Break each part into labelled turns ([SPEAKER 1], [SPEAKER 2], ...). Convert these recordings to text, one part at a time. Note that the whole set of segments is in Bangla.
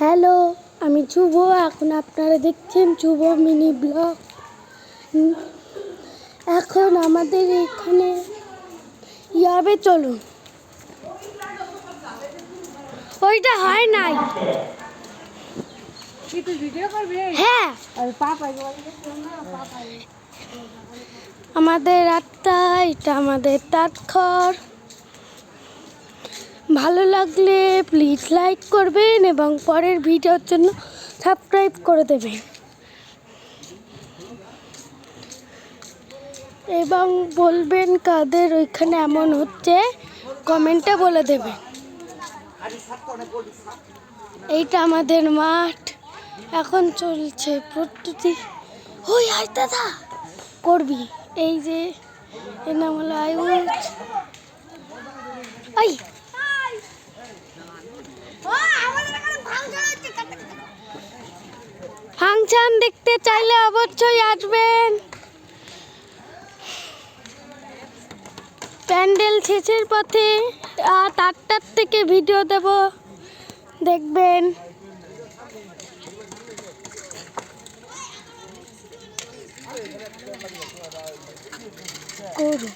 [SPEAKER 1] হ্যালো, আমি শুভ। এখন আপনারা দেখছেন শুভ মিনি ব্লগ। এখন আমাদের এখানে যাবে, চলুন। ওইটা হয় নাই। হ্যাঁ, আমাদের আটটা, এটা আমাদের তাঁতঘর। ভালো লাগলে প্লিজ লাইক করবেন এবং পরের ভিডিওর জন্য সাবস্ক্রাইব করে দেবেন এবং বলবেন কাদের ওইখানে এমন হচ্ছে, কমেন্টে বলে দেবেন। এইটা আমাদের মাঠ, এখন চলছে প্রস্তুতি। ওই আয় দাদা করবি, এই যে এর নাম হলো আয়ুষ। ওই ফাংশন দেখতে চাইলে অবশ্যই আসবেন। প্যান্ডেল শেষের পথে 8টার থেকে ভিডিও দেব, দেখবেন। করু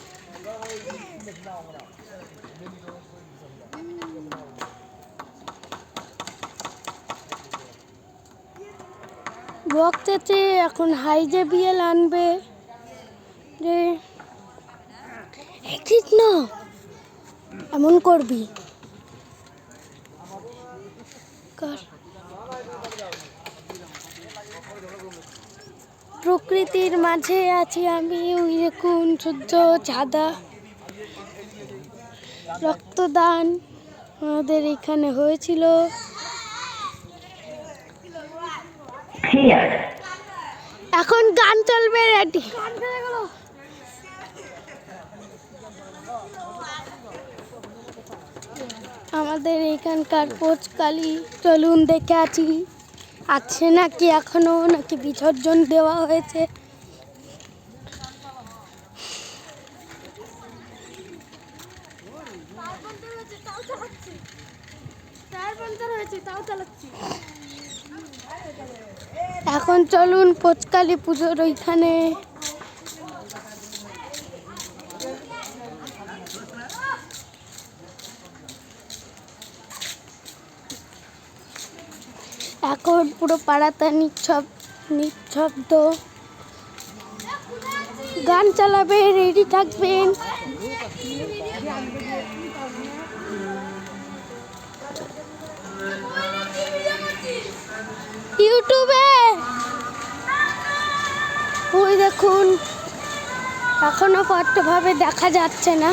[SPEAKER 1] বক্সেতে এখন হাইজে বিয়েল আনবে রে। ঠিক না, এমন করবি। প্রকৃতির মাঝে আছি আমি। ওই দেখুন সূর্য, চাঁদা। রক্তদান আমাদের এখানে হয়েছিল। এখন গান চলবে, রেডি। আমাদের এখানকার পোচকালি, চলুন দেখে আছে নাকি এখনো, নাকি বিসর্জন দেওয়া হয়েছে। এখন চলুন পোচকালি পুজোর ওইখানে। এখন পুরো পাড়াতে নিঃশব্দ। গান চালাবে, রেডি থাকবেন। ইউটিউবে ওই দেখুন, এখনো স্পষ্টভাবে দেখা যাচ্ছে না।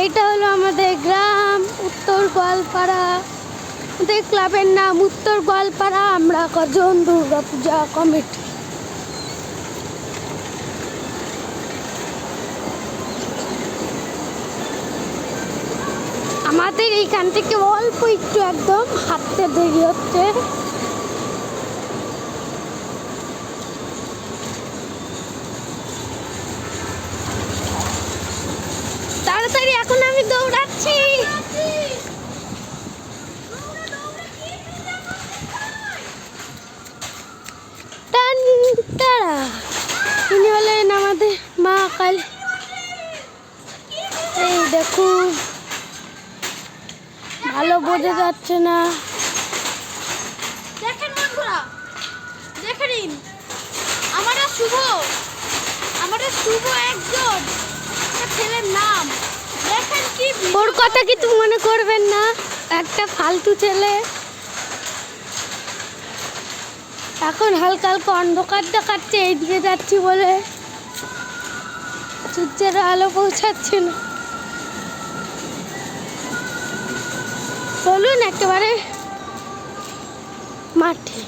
[SPEAKER 1] এইটা হলো আমাদের গ্রাম, উত্তর গোয়ালপাড়া। আমাদের ক্লাবের নাম উত্তর গোয়ালপাড়া। আমরা কজন দুর্গাপূজা কমিটি। আমাদের এইখান থেকে অল্প একটু একদম হাঁটতে দেরি হচ্ছে। তাড়াতাড়ি, এখন আমি দৌড়াচ্ছি। ইনি হলেন আমাদের মা কালী। এই দেখুন, ভালো বোঝা যাচ্ছে না।
[SPEAKER 2] দেখেন বন্ধুরা, দেখে নিন, আমাদের শুভ একজন ছেলের নাম। দেখেন কি,
[SPEAKER 1] ওর কথা কিছু মনে করবেন না, একটা ফালতু ছেলে। এখন হালকা হালকা অন্ধকার দেখাচ্ছে, এইদিকে যাচ্ছি বলে সূর্যের আলো পৌঁছাচ্ছে না। চলুন একেবারে মাঠে।